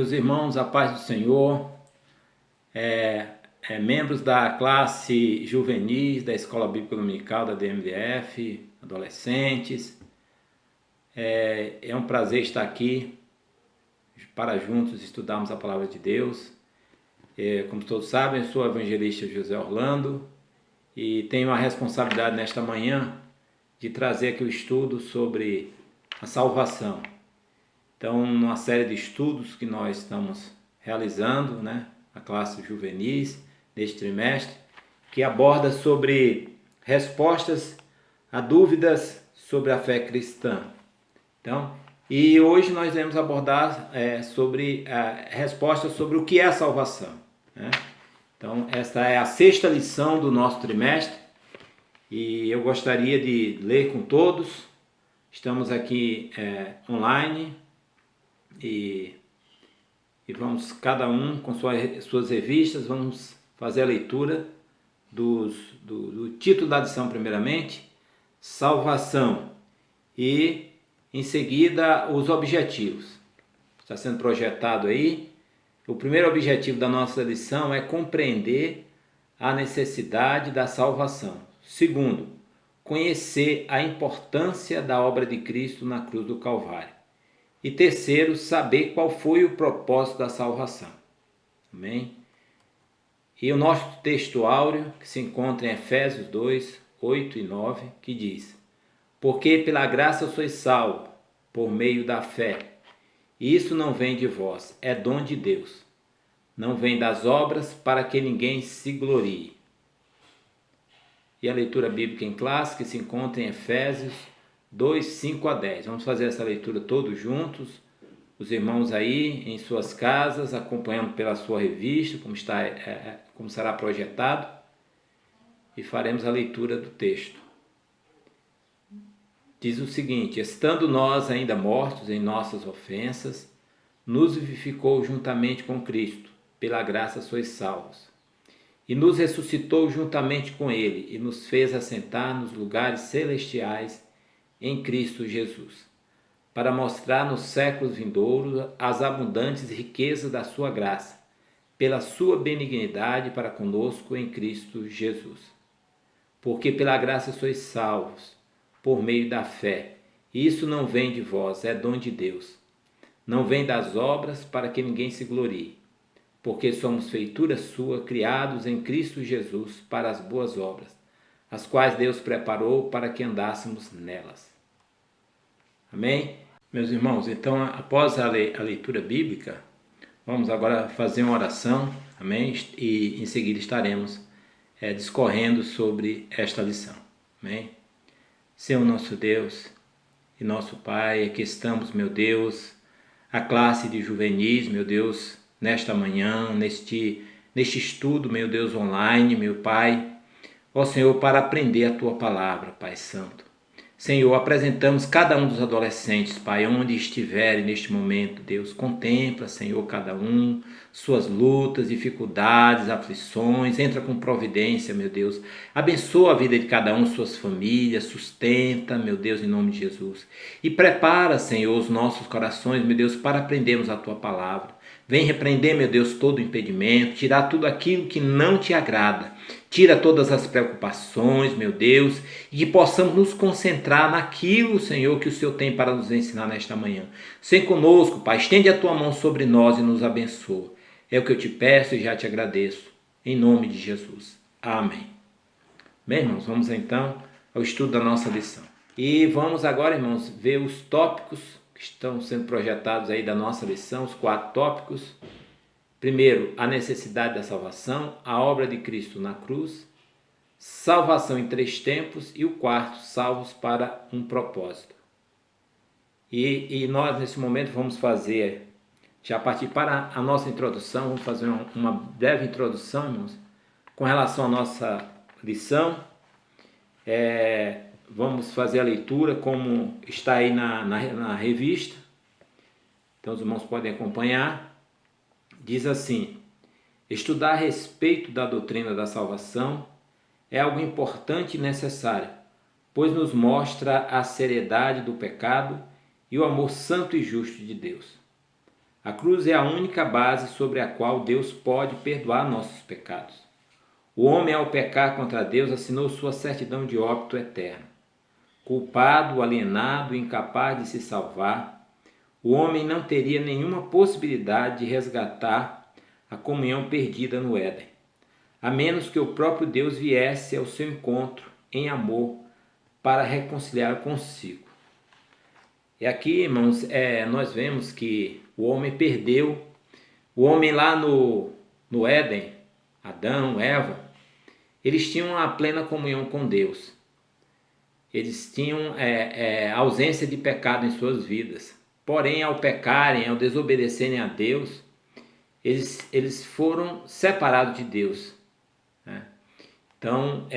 Meus irmãos, a paz do Senhor, membros da classe juvenis da Escola Bíblica Dominical da DMVF, adolescentes, é um prazer estar aqui para juntos estudarmos a Palavra de Deus. Como todos sabem, eu sou o evangelista José Orlando e tenho a responsabilidade nesta manhã de trazer aqui o estudo sobre a salvação. Então, numa série de estudos que nós estamos realizando, a classe juvenis, neste trimestre, que aborda sobre respostas a dúvidas sobre a fé cristã. Então, e hoje nós vamos abordar sobre a resposta sobre o que é a salvação. Então, esta é a sexta lição do nosso trimestre e eu gostaria de ler com todos. Estamos aqui online. E vamos, cada um com suas revistas, vamos fazer a leitura do título da lição primeiramente, salvação, e em seguida os objetivos. Está sendo projetado aí. O primeiro objetivo da nossa lição é compreender a necessidade da salvação. Segundo, conhecer a importância da obra de Cristo na cruz do Calvário. E terceiro, saber qual foi o propósito da salvação. Amém? E o nosso texto áureo, que se encontra em Efésios 2, 8 e 9, que diz: Porque pela graça sois salvos, por meio da fé. E isso não vem de vós, é dom de Deus. Não vem das obras, para que ninguém se glorie. E a leitura bíblica em classe, que se encontra em Efésios 2, 5 a 10. Vamos fazer essa leitura todos juntos. Os irmãos aí em suas casas, acompanhando pela sua revista, como será projetado. E faremos a leitura do texto. Diz o seguinte: Estando nós ainda mortos em nossas ofensas, nos vivificou juntamente com Cristo, pela graça sois salvos. E nos ressuscitou juntamente com Ele, e nos fez assentar nos lugares celestiais em Cristo Jesus, para mostrar nos séculos vindouros as abundantes riquezas da sua graça, pela sua benignidade para conosco em Cristo Jesus. Porque pela graça sois salvos, por meio da fé. Isso não vem de vós, é dom de Deus. Não vem das obras, para que ninguém se glorie. Porque somos feitura sua, criados em Cristo Jesus para as boas obras, as quais Deus preparou para que andássemos nelas. Amém? Meus irmãos, então após a leitura bíblica, vamos agora fazer uma oração, amém? E em seguida estaremos discorrendo sobre esta lição, amém? Senhor nosso Deus e nosso Pai, aqui estamos, meu Deus, a classe de juvenis, meu Deus, nesta manhã, neste estudo, meu Deus, online, meu Pai, ó Senhor, para aprender a Tua palavra, Pai Santo. Senhor, apresentamos cada um dos adolescentes, Pai, onde estiverem neste momento, Deus, contempla, Senhor, cada um, suas lutas, dificuldades, aflições, entra com providência, meu Deus, abençoa a vida de cada um, suas famílias, sustenta, meu Deus, em nome de Jesus, e prepara, Senhor, os nossos corações, meu Deus, para aprendermos a Tua palavra. Vem repreender, meu Deus, todo impedimento, tirar tudo aquilo que não te agrada. Tira todas as preocupações, meu Deus, e que possamos nos concentrar naquilo, Senhor, que o Senhor tem para nos ensinar nesta manhã. Sem conosco, Pai, estende a Tua mão sobre nós e nos abençoa. É o que eu te peço e já te agradeço. Em nome de Jesus. Amém. Bem, irmãos, vamos então ao estudo da nossa lição. E vamos agora, irmãos, ver os tópicos que estão sendo projetados aí da nossa lição, os 4 tópicos. Primeiro, a necessidade da salvação, a obra de Cristo na cruz, salvação em 3 tempos e o quarto, salvos para um propósito. E nós nesse momento vamos fazer, já partir para a nossa introdução, vamos fazer uma breve introdução, irmãos, com relação à nossa lição. Vamos fazer a leitura como está aí na revista, então os irmãos podem acompanhar. Diz assim: estudar a respeito da doutrina da salvação é algo importante e necessário, pois nos mostra a seriedade do pecado e o amor santo e justo de Deus. A cruz é a única base sobre a qual Deus pode perdoar nossos pecados. O homem, ao pecar contra Deus, assinou sua certidão de óbito eterno. Culpado, alienado, incapaz de se salvar, o homem não teria nenhuma possibilidade de resgatar a comunhão perdida no Éden, a menos que o próprio Deus viesse ao seu encontro em amor para reconciliar consigo. E aqui, irmãos, nós vemos que o homem perdeu, o homem lá no Éden, Adão, Eva, eles tinham a plena comunhão com Deus. Eles tinham ausência de pecado em suas vidas. Porém, ao pecarem, ao desobedecerem a Deus, eles foram separados de Deus, né? Então,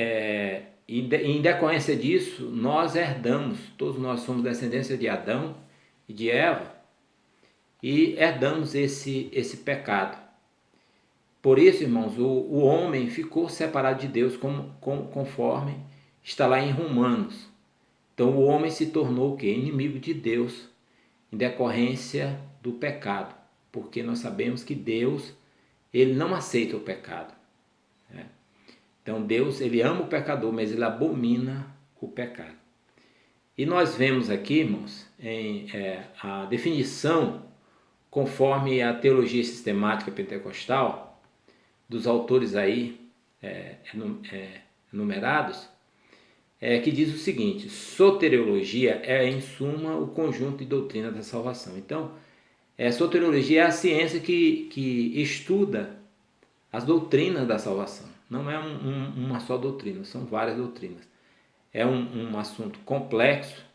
em decorrência disso, nós herdamos, todos nós somos descendência de Adão e de Eva, e herdamos esse pecado. Por isso, irmãos, o homem ficou separado de Deus, conforme está lá em Romanos. Então, o homem se tornou o quê? Inimigo de Deus, em decorrência do pecado, porque nós sabemos que Deus, ele não aceita o pecado, né? Então, Deus, ele ama o pecador, mas ele abomina o pecado. E nós vemos aqui, irmãos, a definição, conforme a teologia sistemática pentecostal, dos autores aí enumerados, que diz o seguinte: soteriologia é, em suma, o conjunto de doutrina da salvação. Então, soteriologia é a ciência que estuda as doutrinas da salvação. Não é uma só doutrina, são várias doutrinas. É um assunto complexo,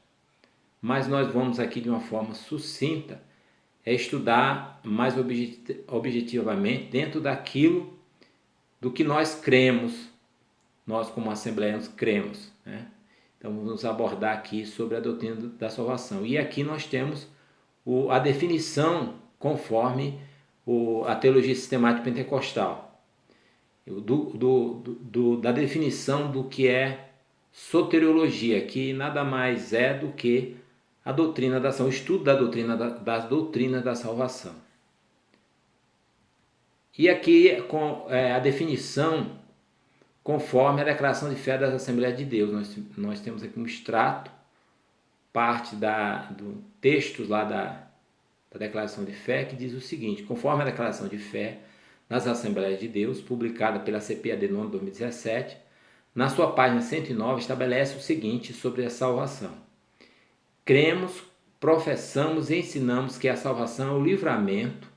mas nós vamos aqui de uma forma sucinta estudar mais objetivamente dentro do que nós cremos, nós como assembleanos cremos, né? Então vamos abordar aqui sobre a doutrina da salvação. E aqui nós temos a definição conforme a teologia sistemática pentecostal, da definição do que é soteriologia, que nada mais é do que a doutrina da salvação, o estudo das doutrinas da salvação. E aqui a definição conforme a declaração de fé das Assembleias de Deus. Nós temos aqui um extrato, parte do texto lá da declaração de fé, que diz o seguinte: conforme a declaração de fé das Assembleias de Deus, publicada pela CPAD no ano 2017, na sua página 109, estabelece o seguinte sobre a salvação: cremos, professamos e ensinamos que a salvação é o livramento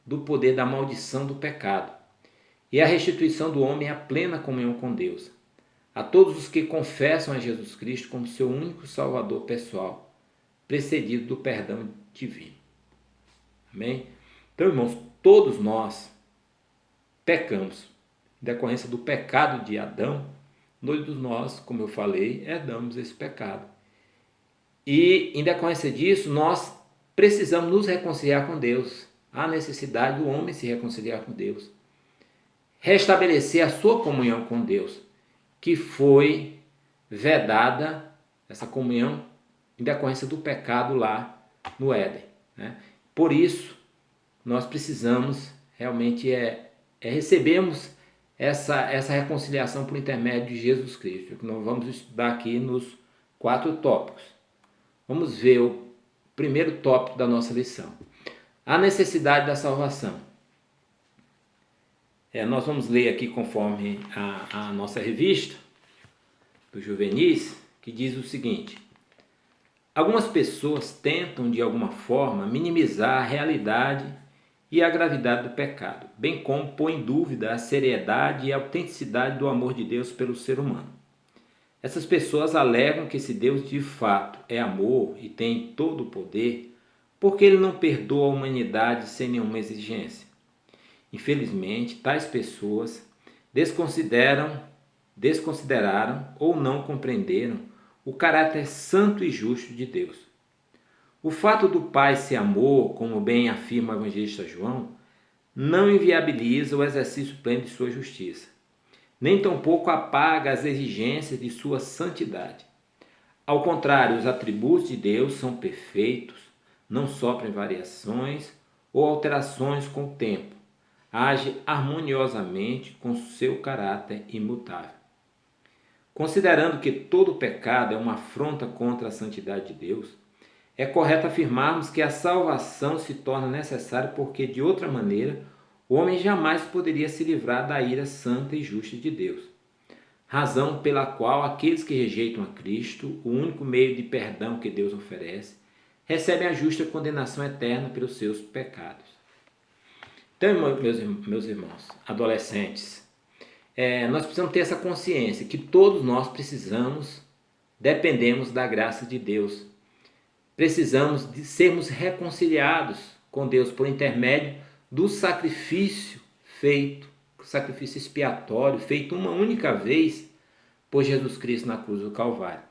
do poder da maldição do pecado e a restituição do homem à plena comunhão com Deus, a todos os que confessam a Jesus Cristo como seu único Salvador pessoal, precedido do perdão divino. Amém? Então, irmãos, todos nós pecamos. Em decorrência do pecado de Adão, todos nós, como eu falei, herdamos esse pecado. E, em decorrência disso, nós precisamos nos reconciliar com Deus. Há necessidade do homem se reconciliar com Deus, restabelecer a sua comunhão com Deus, que foi vedada, essa comunhão, em decorrência do pecado lá no Éden, né? Por isso, nós precisamos realmente recebermos essa reconciliação por intermédio de Jesus Cristo, que nós vamos estudar aqui nos 4 tópicos. Vamos ver o primeiro tópico da nossa lição: a necessidade da salvação. Nós vamos ler aqui conforme a nossa revista do Juvenis, que diz o seguinte: algumas pessoas tentam de alguma forma minimizar a realidade e a gravidade do pecado, bem como pôr em dúvida a seriedade e a autenticidade do amor de Deus pelo ser humano. Essas pessoas alegam que se Deus de fato é amor e tem todo o poder, por que ele não perdoa a humanidade sem nenhuma exigência? Infelizmente, tais pessoas desconsideraram ou não compreenderam o caráter santo e justo de Deus. O fato do Pai ser amor, como bem afirma o evangelista João, não inviabiliza o exercício pleno de sua justiça, nem tampouco apaga as exigências de sua santidade. Ao contrário, os atributos de Deus são perfeitos, não sofrem variações ou alterações com o tempo. Age harmoniosamente com seu caráter imutável. Considerando que todo pecado é uma afronta contra a santidade de Deus, é correto afirmarmos que a salvação se torna necessária porque, de outra maneira, o homem jamais poderia se livrar da ira santa e justa de Deus. Razão pela qual aqueles que rejeitam a Cristo, o único meio de perdão que Deus oferece, recebem a justa condenação eterna pelos seus pecados. Então, meus irmãos, adolescentes, nós precisamos ter essa consciência que todos nós dependemos da graça de Deus. Precisamos de sermos reconciliados com Deus por intermédio do sacrifício expiatório, feito uma única vez por Jesus Cristo na cruz do Calvário.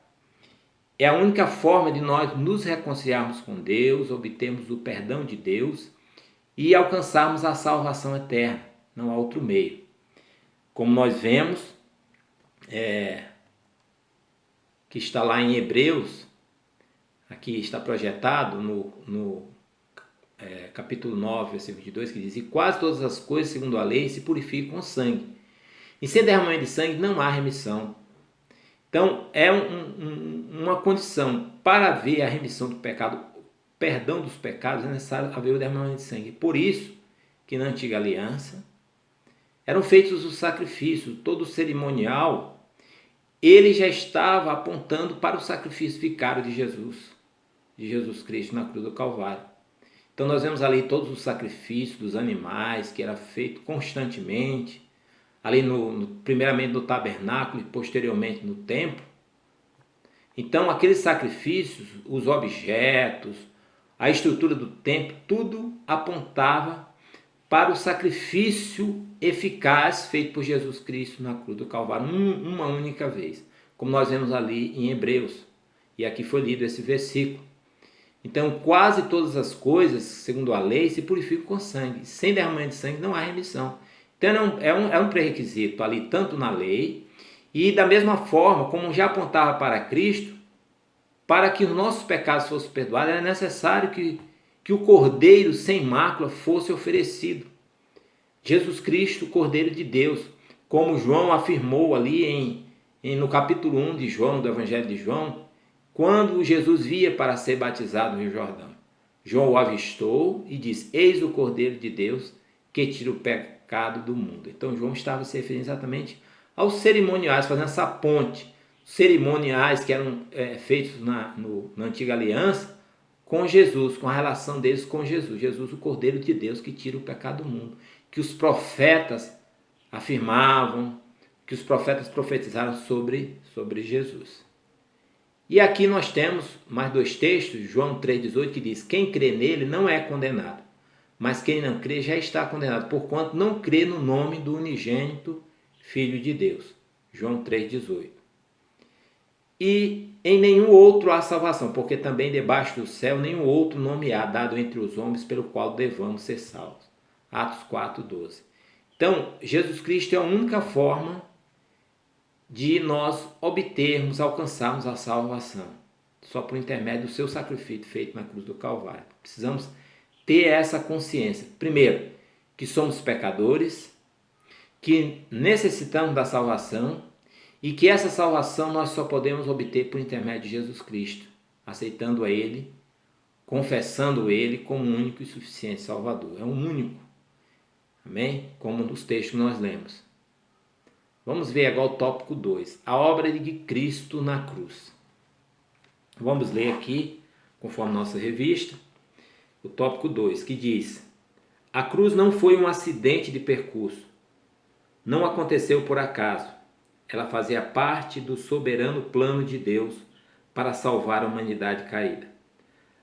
É a única forma de nós nos reconciliarmos com Deus, obtermos o perdão de Deus e alcançarmos a salvação eterna. Não há outro meio. Como nós vemos, que está lá em Hebreus, aqui está projetado no capítulo 9, versículo 22, que diz: e quase todas as coisas, segundo a lei, se purificam com sangue. E sem derramamento de sangue não há remissão. Então, é uma condição para haver a remissão do pecado, o perdão dos pecados, é necessário haver o derramamento de sangue. Por isso que na antiga aliança eram feitos os sacrifícios, todo o cerimonial, ele já estava apontando para o sacrifício vicário de Jesus Cristo na cruz do Calvário. Então nós vemos ali todos os sacrifícios dos animais, que era feito constantemente, ali primeiramente no tabernáculo e posteriormente no templo. Então aqueles sacrifícios, os objetos, a estrutura do templo, tudo apontava para o sacrifício eficaz feito por Jesus Cristo na cruz do Calvário, uma única vez, como nós vemos ali em Hebreus, e aqui foi lido esse versículo. Então, quase todas as coisas, segundo a lei, se purificam com sangue. Sem derramamento de sangue não há remissão. Então, é um pré-requisito ali, tanto na lei, e da mesma forma, como já apontava para Cristo, para que os nossos pecados fossem perdoados, era necessário que o Cordeiro sem mácula fosse oferecido. Jesus Cristo, o Cordeiro de Deus, como João afirmou ali no capítulo 1 de João, do Evangelho de João, quando Jesus via para ser batizado no Rio Jordão. João o avistou e disse: eis o Cordeiro de Deus que tira o pecado do mundo. Então João estava se referindo exatamente aos cerimoniais, fazendo essa ponte. Cerimoniais que eram feitos na antiga aliança com Jesus, com a relação deles com Jesus. Jesus, o Cordeiro de Deus que tira o pecado do mundo. Que os profetas afirmavam, que os profetas profetizaram sobre Jesus. E aqui nós temos mais dois textos, João 3,18, que diz: quem crê nele não é condenado, mas quem não crê já está condenado, porquanto não crê no nome do unigênito Filho de Deus. João 3,18. E em nenhum outro há salvação, porque também debaixo do céu nenhum outro nome há dado entre os homens pelo qual devamos ser salvos. Atos 4,12. Então, Jesus Cristo é a única forma de nós alcançarmos a salvação, só por intermédio do seu sacrifício feito na cruz do Calvário. Precisamos ter essa consciência. Primeiro, que somos pecadores, que necessitamos da salvação e que essa salvação nós só podemos obter por intermédio de Jesus Cristo, aceitando a Ele, confessando Ele como único e suficiente Salvador. É um único. Amém? Como nos textos que nós lemos. Vamos ver agora o tópico 2, a obra de Cristo na cruz. Vamos ler aqui, conforme nossa revista, o tópico 2, que diz: a cruz não foi um acidente de percurso, não aconteceu por acaso, ela fazia parte do soberano plano de Deus para salvar a humanidade caída.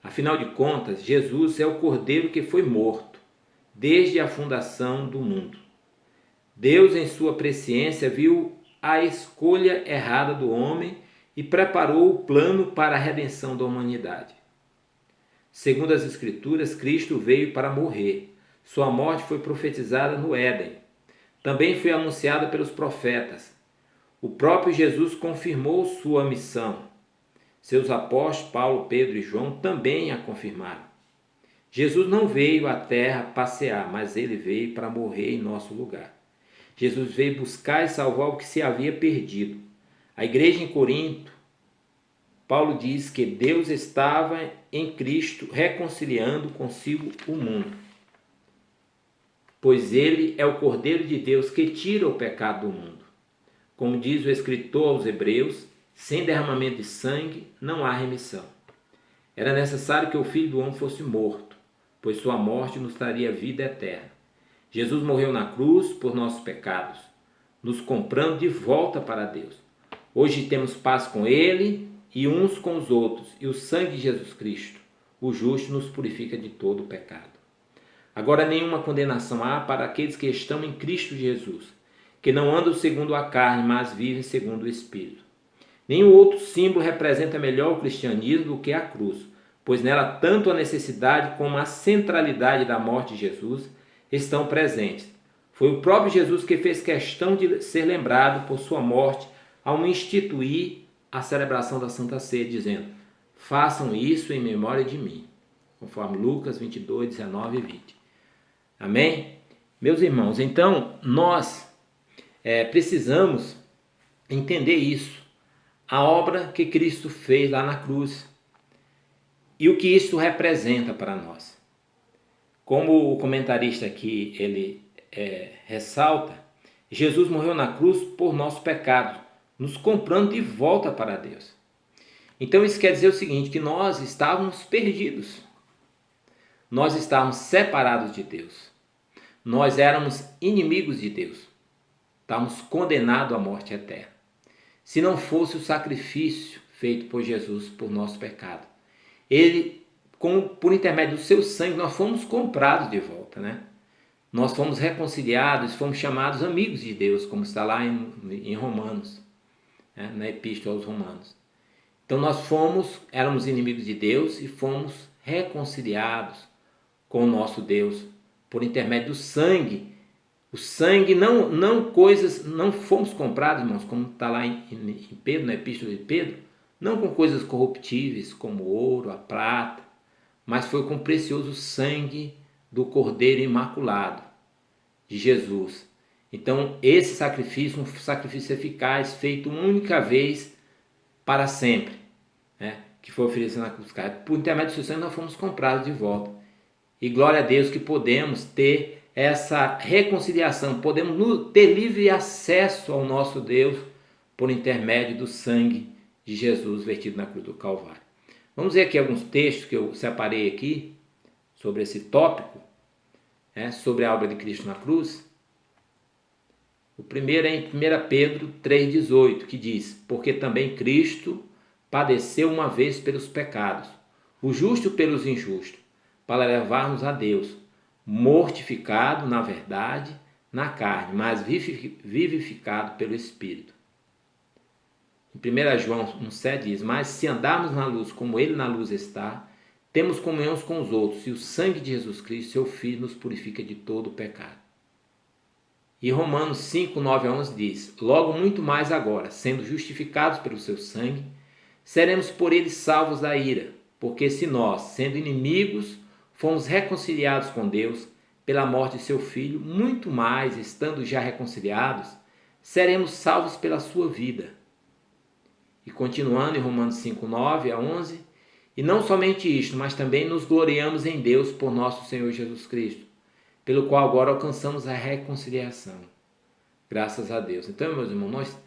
Afinal de contas, Jesus é o Cordeiro que foi morto desde a fundação do mundo. Deus, em sua presciência, viu a escolha errada do homem e preparou o plano para a redenção da humanidade. Segundo as Escrituras, Cristo veio para morrer. Sua morte foi profetizada no Éden. Também foi anunciada pelos profetas. O próprio Jesus confirmou sua missão. Seus apóstolos, Paulo, Pedro e João, também a confirmaram. Jesus não veio à terra passear, mas ele veio para morrer em nosso lugar. Jesus veio buscar e salvar o que se havia perdido. A igreja em Corinto, Paulo diz que Deus estava em Cristo reconciliando consigo o mundo, pois ele é o Cordeiro de Deus que tira o pecado do mundo. Como diz o escritor aos Hebreus, sem derramamento de sangue não há remissão. Era necessário que o Filho do Homem fosse morto, pois sua morte nos traria vida eterna. Jesus morreu na cruz por nossos pecados, nos comprando de volta para Deus. Hoje temos paz com Ele e uns com os outros, e o sangue de Jesus Cristo, o justo, nos purifica de todo o pecado. Agora nenhuma condenação há para aqueles que estão em Cristo Jesus, que não andam segundo a carne, mas vivem segundo o Espírito. Nenhum outro símbolo representa melhor o cristianismo do que a cruz, pois nela tanto a necessidade como a centralidade da morte de Jesus estão presentes. Foi o próprio Jesus que fez questão de ser lembrado por sua morte ao instituir a celebração da Santa Ceia, dizendo: façam isso em memória de mim, conforme Lucas 22, 19 e 20. Amém? Meus irmãos, então nós precisamos entender isso, a obra que Cristo fez lá na cruz e o que isso representa para nós. Como o comentarista aqui ele ressalta, Jesus morreu na cruz por nosso pecado, nos comprando de volta para Deus. Então isso quer dizer o seguinte, que nós estávamos perdidos, nós estávamos separados de Deus, nós éramos inimigos de Deus, estávamos condenados à morte eterna, se não fosse o sacrifício feito por Jesus por nosso pecado. Ele, por intermédio do seu sangue, nós fomos comprados de volta, né? Nós fomos reconciliados, fomos chamados amigos de Deus, como está lá em Romanos, né? Na Epístola aos Romanos. Então nós éramos inimigos de Deus e fomos reconciliados com o nosso Deus por intermédio do sangue. O sangue não coisas, não fomos comprados, irmãos, como está lá em Pedro, na Epístola de Pedro, não com coisas corruptíveis como o ouro, a prata, mas foi com o precioso sangue do Cordeiro Imaculado de Jesus. Então esse sacrifício, um sacrifício eficaz, feito uma única vez para sempre, né? Que foi oferecido na cruz. Por intermédio do seu sangue nós fomos comprados de volta. E glória a Deus que podemos ter essa reconciliação, podemos ter livre acesso ao nosso Deus por intermédio do sangue de Jesus vertido na cruz do Calvário. Vamos ver aqui alguns textos que eu separei aqui sobre esse tópico, sobre a obra de Cristo na cruz. O primeiro é em 1 Pedro 3,18, que diz: porque também Cristo padeceu uma vez pelos pecados, o justo pelos injustos, para levar-nos a Deus, mortificado na verdade, na carne, mas vivificado pelo Espírito. Em 1 João 1,7 diz: mas se andarmos na luz como Ele na luz está, temos comunhão uns com os outros, e o sangue de Jesus Cristo, seu Filho, nos purifica de todo o pecado. E Romanos 5, 9 a 11 diz: logo muito mais agora, sendo justificados pelo seu sangue, seremos por ele salvos da ira, porque se nós, sendo inimigos, fomos reconciliados com Deus pela morte de seu Filho, muito mais, estando já reconciliados, seremos salvos pela sua vida. E continuando em Romanos 5, 9 a 11, e não somente isto, mas também nos gloriamos em Deus por nosso Senhor Jesus Cristo, pelo qual agora alcançamos a reconciliação. Graças a Deus. Então, meus irmãos,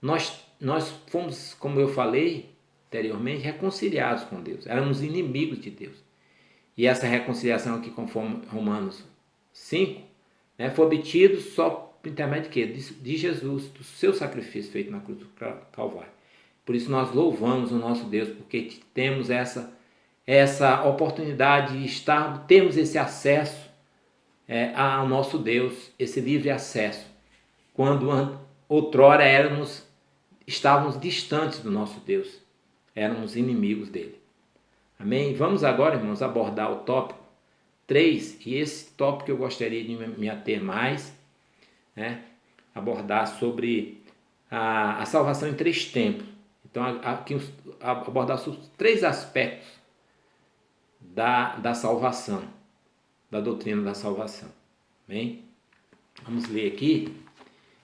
nós fomos, como eu falei anteriormente, reconciliados com Deus. Éramos inimigos de Deus. E essa reconciliação aqui, conforme Romanos 5, foi obtida só por intermédio de quê? De Jesus, do seu sacrifício feito na cruz do Calvário. Por isso nós louvamos o nosso Deus, porque temos essa oportunidade de termos esse acesso ao nosso Deus, esse livre acesso, quando outrora estávamos distantes do nosso Deus, éramos inimigos dele. Amém? Vamos agora, irmãos, abordar o tópico 3, e esse tópico eu gostaria de me ater mais, abordar sobre a salvação em 3 tempos. Então, aqui abordar os 3 aspectos da salvação. da doutrina da salvação. Bem, vamos ler aqui.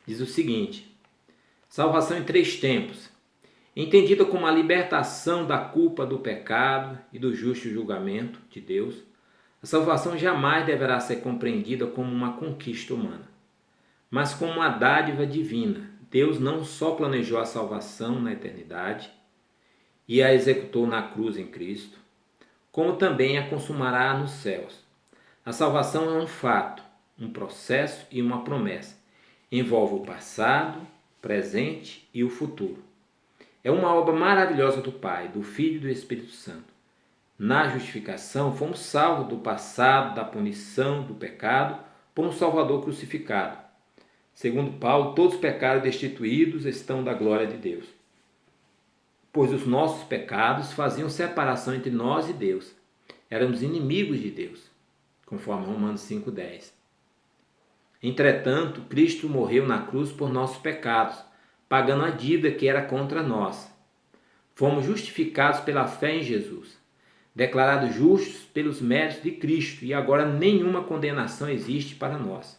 Diz o seguinte: salvação em 3 tempos. Entendida como a libertação da culpa do pecado e do justo julgamento de Deus, a salvação jamais deverá ser compreendida como uma conquista humana, mas como uma dádiva divina. Deus não só planejou a salvação na eternidade e a executou na cruz em Cristo, como também a consumará nos céus. A salvação é um fato, um processo e uma promessa. Envolve o passado, presente e o futuro. É uma obra maravilhosa do Pai, do Filho e do Espírito Santo. Na justificação, fomos salvos do passado, da punição, do pecado, por um Salvador crucificado. Segundo Paulo, todos os pecados destituídos estão da glória de Deus, pois os nossos pecados faziam separação entre nós e Deus. Éramos inimigos de Deus, conforme Romanos 5,10. Entretanto, Cristo morreu na cruz por nossos pecados, pagando a dívida que era contra nós. Fomos justificados pela fé em Jesus, declarados justos pelos méritos de Cristo, e agora nenhuma condenação existe para nós.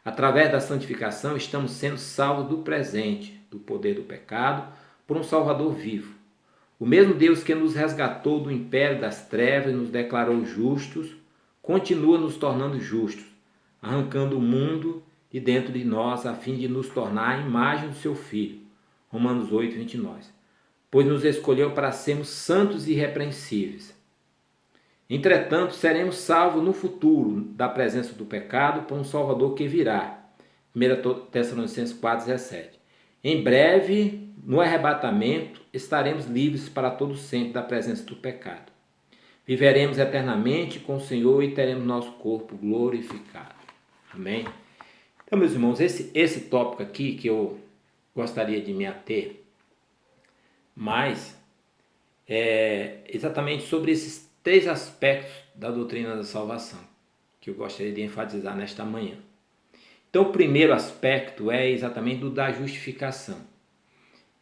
Através da santificação, estamos sendo salvos do presente, do poder do pecado, por um Salvador vivo. O mesmo Deus que nos resgatou do império das trevas e nos declarou justos, continua nos tornando justos, arrancando o mundo de dentro de nós, a fim de nos tornar a imagem do seu Filho. Romanos 8, 29. Pois nos escolheu para sermos santos e irrepreensíveis. Entretanto, seremos salvos no futuro da presença do pecado por um Salvador que virá. 1 Tessalonicenses 4,17. Em breve, no arrebatamento, estaremos livres para todo sempre da presença do pecado. Viveremos eternamente com o Senhor e teremos nosso corpo glorificado. Amém? Então, meus irmãos, esse tópico aqui que eu gostaria de me ater mais é exatamente sobre esses 3 aspectos da doutrina da salvação que eu gostaria de enfatizar nesta manhã. Então, o primeiro aspecto é exatamente o da justificação.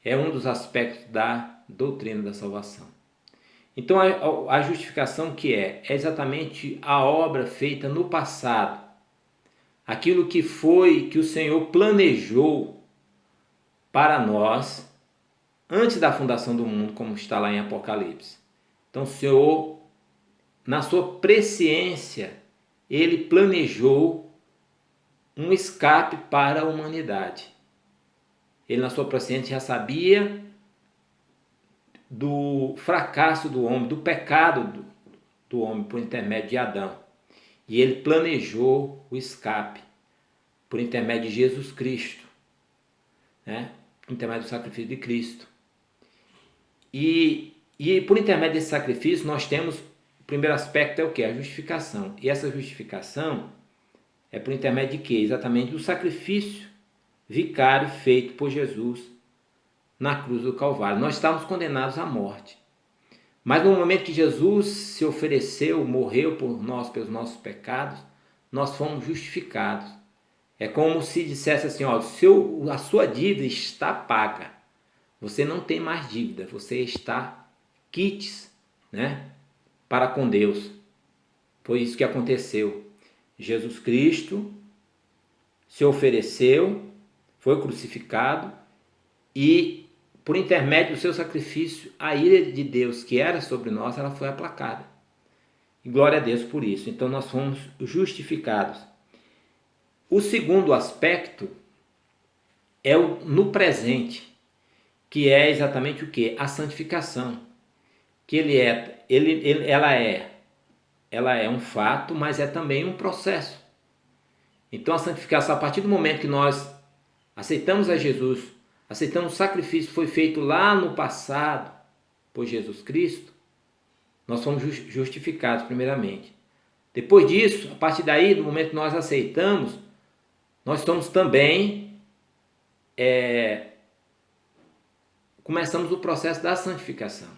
É um dos aspectos da doutrina da salvação. Então, a justificação é exatamente a obra feita no passado. Aquilo que o Senhor planejou para nós antes da fundação do mundo, como está lá em Apocalipse. Então, o Senhor, na sua presciência, Ele planejou um escape para a humanidade. Ele, na sua presciência, já sabia do fracasso do homem, do pecado do homem por intermédio de Adão. E ele planejou o escape por intermédio de Jesus Cristo, né? Por intermédio do sacrifício de Cristo. E por intermédio desse sacrifício nós temos, o primeiro aspecto é o quê? A justificação. E essa justificação é por intermédio de quê? Exatamente do sacrifício vicário feito por Jesus na cruz do Calvário. Nós estávamos condenados à morte. Mas no momento que Jesus se ofereceu, morreu por nós, pelos nossos pecados, nós fomos justificados. É como se dissesse assim, ó, a sua dívida está paga. Você não tem mais dívida, você está quites, né, para com Deus. Foi isso que aconteceu. Jesus Cristo se ofereceu, foi crucificado e por intermédio do seu sacrifício, a ira de Deus que era sobre nós, ela foi aplacada. E glória a Deus por isso. Então nós fomos justificados. O segundo aspecto é no presente, que é exatamente o quê? A santificação. Que ela é um fato, mas é também um processo. Então a santificação, a partir do momento que nós aceitamos a Jesus, aceitamos o sacrifício que foi feito lá no passado por Jesus Cristo, nós fomos justificados primeiramente. Depois disso, a partir daí, no momento que nós aceitamos, nós estamos também começamos o processo da santificação.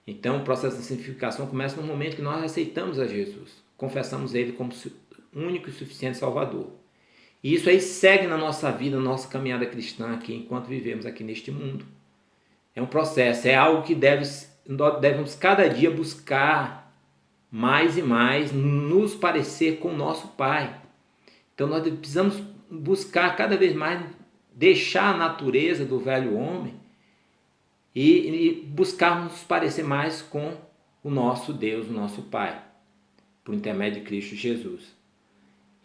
Então, o processo da santificação começa no momento que nós aceitamos a Jesus, confessamos Ele como único e suficiente Salvador. E isso aí segue na nossa vida, na nossa caminhada cristã aqui, enquanto vivemos aqui neste mundo. É um processo, é algo que nós devemos cada dia buscar mais e mais nos parecer com o nosso Pai. Então nós precisamos buscar cada vez mais deixar a natureza do velho homem e buscarmos nos parecer mais com o nosso Deus, o nosso Pai, por intermédio de Cristo Jesus.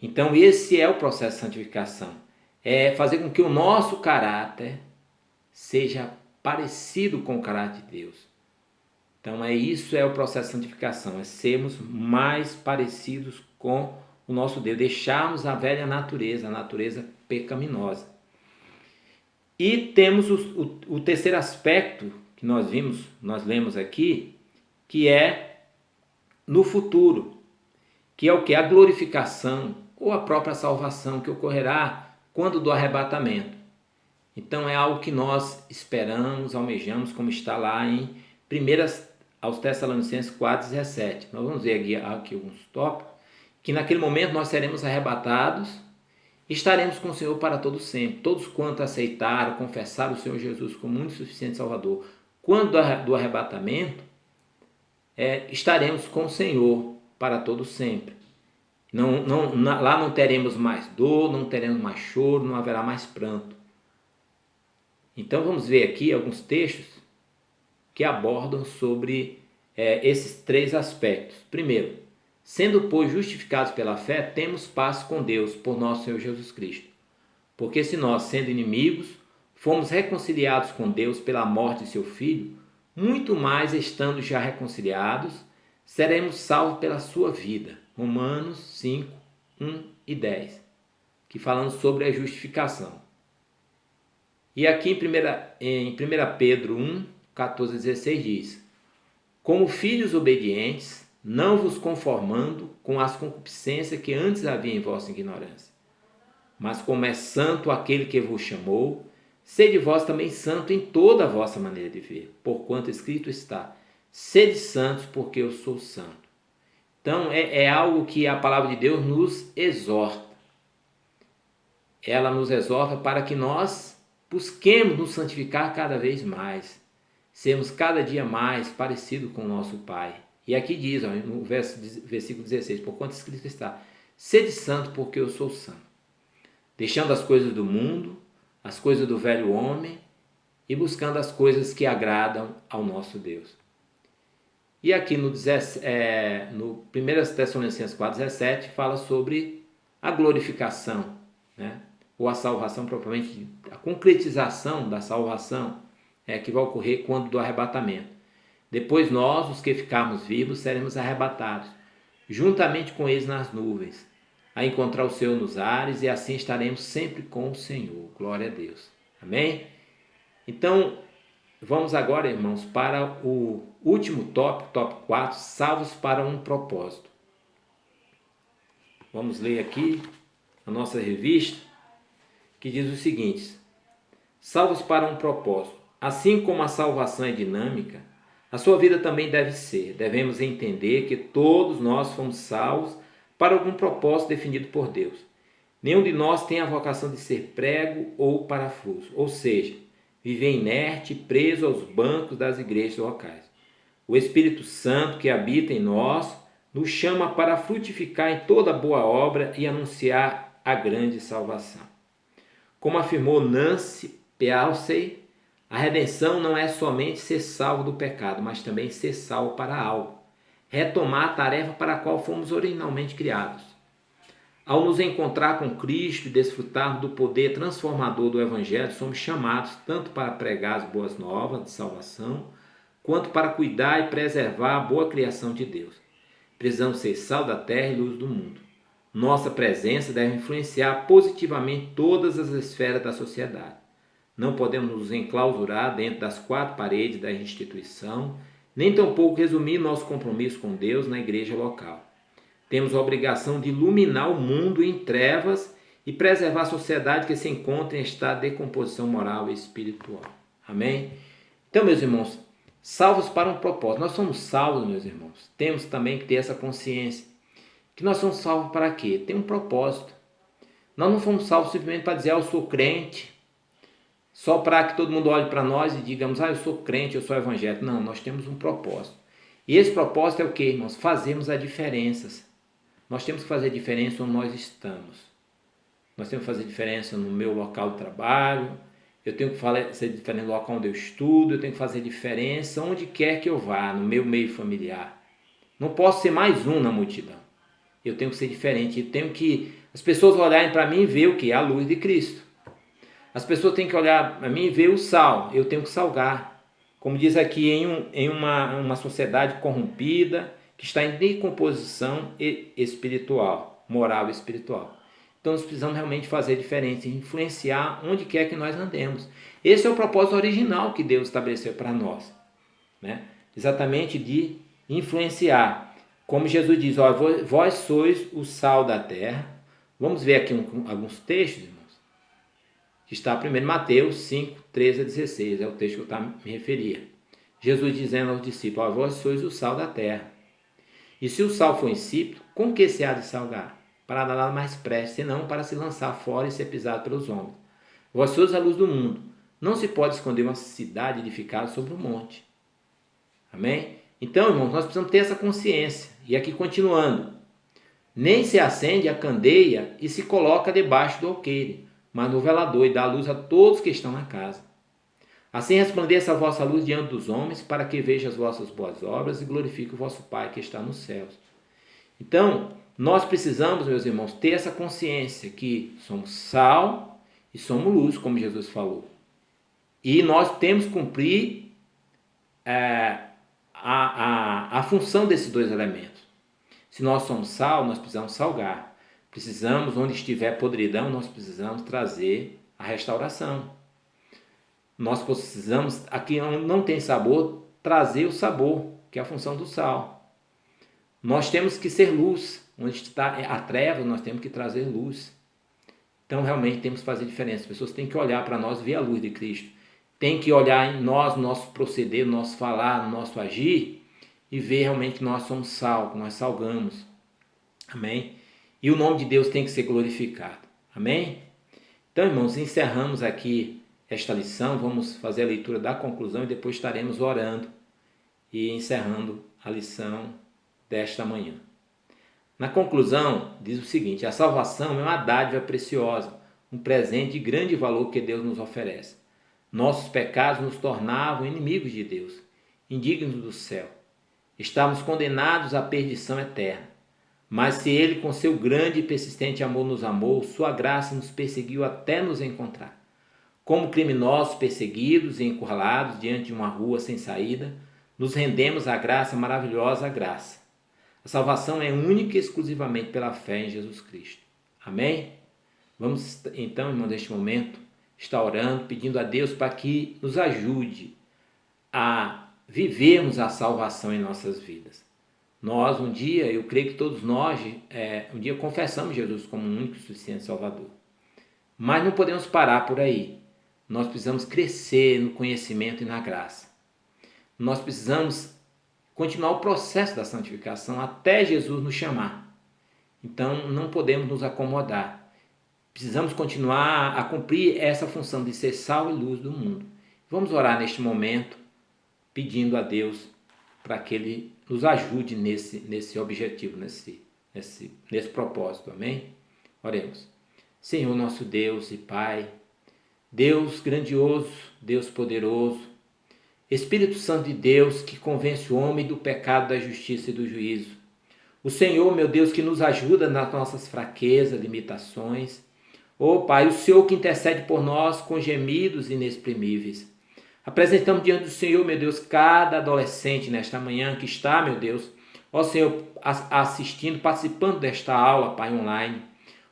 Então esse é o processo de santificação. É fazer com que o nosso caráter seja parecido com o caráter de Deus. Então isso é o processo de santificação, é sermos mais parecidos com o nosso Deus, deixarmos a velha natureza, a natureza pecaminosa. E temos o terceiro aspecto que nós lemos aqui, que é no futuro, que é o que? A glorificação ou a própria salvação que ocorrerá quando do arrebatamento. Então é algo que nós esperamos, almejamos, como está lá em 1 aos Tessalonicenses 4,17. Nós vamos ver aqui alguns tópicos, que naquele momento nós seremos arrebatados e estaremos com o Senhor para todo sempre. Todos quanto aceitaram, confessaram o Senhor Jesus como único e suficiente Salvador. Quando do arrebatamento, estaremos com o Senhor para todo sempre. Lá não teremos mais dor, não teremos mais choro, não haverá mais pranto. Então vamos ver aqui alguns textos que abordam sobre esses três aspectos. Primeiro, sendo, pois, justificados pela fé, temos paz com Deus por nosso Senhor Jesus Cristo. Porque se nós, sendo inimigos, fomos reconciliados com Deus pela morte de seu Filho, muito mais, estando já reconciliados, seremos salvos pela sua vida. Romanos 5, 1 e 10, que falando sobre a justificação. E aqui em 1 Pedro 1, 14 a 16 diz: como filhos obedientes, não vos conformando com as concupiscências que antes havia em vossa ignorância. Mas como é santo aquele que vos chamou, sede vós também santo em toda a vossa maneira de ver, porquanto escrito está: sede santos, porque eu sou santo. Então é algo que a palavra de Deus nos exorta. Ela nos exorta para que nós busquemos nos santificar cada vez mais, sermos cada dia mais parecidos com o nosso Pai. E aqui diz, no versículo 16, porquanto escrito está: sede santo, porque eu sou santo. Deixando as coisas do mundo, as coisas do velho homem, e buscando as coisas que agradam ao nosso Deus. E aqui no 1 Tessalonicenses 4,17 fala sobre a glorificação, né? Ou a salvação propriamente, a concretização da salvação, que vai ocorrer quando do arrebatamento. Depois nós, os que ficarmos vivos, seremos arrebatados, juntamente com eles nas nuvens, a encontrar o Senhor nos ares, e assim estaremos sempre com o Senhor. Glória a Deus. Amém? Então, vamos agora, irmãos, para o último tópico 4, salvos para um propósito. Vamos ler aqui a nossa revista, que diz o seguinte: salvos para um propósito. Assim como a salvação é dinâmica, a sua vida também deve ser. Devemos entender que todos nós fomos salvos para algum propósito definido por Deus. Nenhum de nós tem a vocação de ser prego ou parafuso, ou seja, viver inerte, preso aos bancos das igrejas locais. O Espírito Santo que habita em nós nos chama para frutificar em toda boa obra e anunciar a grande salvação. Como afirmou Nancy Pearcey, a redenção não é somente ser salvo do pecado, mas também ser salvo para algo. Retomar a tarefa para a qual fomos originalmente criados. Ao nos encontrar com Cristo e desfrutarmos do poder transformador do Evangelho, somos chamados tanto para pregar as boas novas de salvação, quanto para cuidar e preservar a boa criação de Deus. Precisamos ser sal da terra e luz do mundo. Nossa presença deve influenciar positivamente todas as esferas da sociedade. Não podemos nos enclausurar dentro das quatro paredes da instituição, nem tampouco resumir nosso compromisso com Deus na igreja local. Temos a obrigação de iluminar o mundo em trevas e preservar a sociedade que se encontra em estado de decomposição moral e espiritual. Amém? Então, meus irmãos, salvos para um propósito. Nós somos salvos, meus irmãos. Temos também que ter essa consciência. Que nós somos salvos para quê? Tem um propósito. Nós não fomos salvos simplesmente para dizer: eu sou crente, só para que todo mundo olhe para nós e digamos: eu sou crente, eu sou evangélico. Não, nós temos um propósito. E esse propósito é o que, irmãos? Fazermos as diferenças. Nós temos que fazer diferença onde nós estamos. Nós temos que fazer diferença no meu local de trabalho, eu tenho que fazer diferença no local onde eu estudo, eu tenho que fazer diferença onde quer que eu vá, no meu meio familiar. Não posso ser mais um na multidão. Eu tenho que ser diferente. Eu tenho que as pessoas olharem para mim e ver o que? A luz de Cristo. As pessoas têm que olhar para mim e ver o sal. Eu tenho que salgar. Como diz aqui, em uma sociedade corrompida, que está em decomposição espiritual, moral e espiritual. Então nós precisamos realmente fazer diferença, influenciar onde quer que nós andemos. Esse é o propósito original que Deus estabeleceu para nós, né? Exatamente de influenciar. Como Jesus diz, ó, vós sois o sal da terra. Vamos ver aqui alguns textos, irmãos. Que está primeiro Mateus 5, 13 a 16, é o texto que eu me referia. Jesus dizendo aos discípulos, ó, vós sois o sal da terra. E se o sal for insípido, com que se há de salgar? Para nada mais preste, senão para se lançar fora e ser pisado pelos homens. Vós sois a luz do mundo. Não se pode esconder uma cidade edificada sobre um monte. Amém? Então, irmãos, nós precisamos ter essa consciência. E aqui continuando. Nem se acende a candeia e se coloca debaixo do alqueire, mas no velador, e dá luz a todos que estão na casa. Assim resplandeça a vossa luz diante dos homens, para que vejam as vossas boas obras e glorifique o vosso Pai que está nos céus. Então, nós precisamos, meus irmãos, ter essa consciência que somos sal e somos luz, como Jesus falou. E nós temos que cumprir a função desses dois elementos. Se nós somos sal, nós precisamos salgar. Precisamos, onde estiver podridão, nós precisamos trazer a restauração. Nós precisamos, aqui não tem sabor, trazer o sabor, que é a função do sal. Nós temos que ser luz. Onde está a treva, nós temos que trazer luz. Então, realmente, temos que fazer diferença. As pessoas têm que olhar para nós e ver a luz de Cristo. Tem que olhar em nós, no nosso proceder, no nosso falar, no nosso agir, e ver realmente que nós somos sal, que nós salgamos. Amém? E o nome de Deus tem que ser glorificado. Amém? Então, irmãos, encerramos aqui esta lição. Vamos fazer a leitura da conclusão e depois estaremos orando e encerrando a lição desta manhã. Na conclusão, diz o seguinte: a salvação é uma dádiva preciosa, um presente de grande valor que Deus nos oferece. Nossos pecados nos tornavam inimigos de Deus, indignos do céu. Estávamos condenados à perdição eterna. Mas se Ele, com seu grande e persistente amor, nos amou, sua graça nos perseguiu até nos encontrar. Como criminosos perseguidos e encurralados diante de uma rua sem saída, nos rendemos à graça maravilhosa, a graça. A salvação é única e exclusivamente pela fé em Jesus Cristo. Amém? Vamos então, irmão, neste momento, estar orando, pedindo a Deus para que nos ajude a vivermos a salvação em nossas vidas. Nós, um dia, eu creio que todos nós, um dia confessamos Jesus como um único e suficiente Salvador. Mas não podemos parar por aí. Nós precisamos crescer no conhecimento e na graça. Nós precisamos continuar o processo da santificação até Jesus nos chamar. Então, não podemos nos acomodar. Precisamos continuar a cumprir essa função de ser sal e luz do mundo. Vamos orar neste momento, pedindo a Deus para que Ele nos ajude nesse objetivo, nesse propósito. Amém? Oremos. Senhor nosso Deus e Pai, Deus grandioso, Deus poderoso, Espírito Santo de Deus, que convence o homem do pecado, da justiça e do juízo. O Senhor, meu Deus, que nos ajuda nas nossas fraquezas, limitações. Ó Pai, o Senhor que intercede por nós com gemidos inexprimíveis. Apresentamos diante do Senhor, meu Deus, cada adolescente nesta manhã que está, meu Deus, ó Senhor, assistindo, participando desta aula, Pai, online.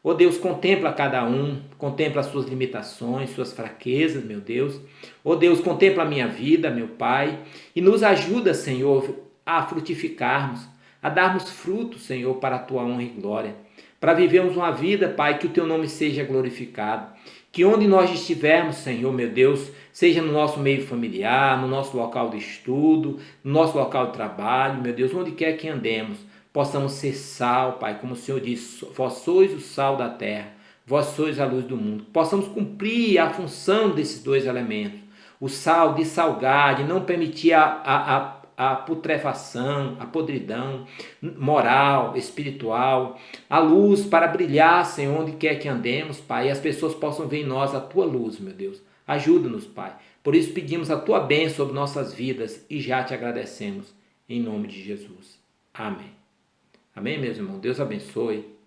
Ó Deus, contempla cada um, contempla as suas limitações, suas fraquezas, meu Deus. Ó Deus, contempla a minha vida, meu Pai, e nos ajuda, Senhor, a frutificarmos, a darmos frutos, Senhor, para a Tua honra e glória, para vivermos uma vida, Pai, que o Teu nome seja glorificado, que onde nós estivermos, Senhor, meu Deus, seja no nosso meio familiar, no nosso local de estudo, no nosso local de trabalho, meu Deus, onde quer que andemos, possamos ser sal, Pai, como o Senhor diz, vós sois o sal da terra, vós sois a luz do mundo. Possamos cumprir a função desses dois elementos, o sal de salgar, de não permitir a putrefação, a podridão moral, espiritual, a luz para brilhar, Senhor, onde quer que andemos, Pai, e as pessoas possam ver em nós a Tua luz, meu Deus. Ajuda-nos, Pai. Por isso pedimos a Tua bênção sobre nossas vidas e já te agradecemos, em nome de Jesus. Amém. Amém, meus irmãos? Deus abençoe.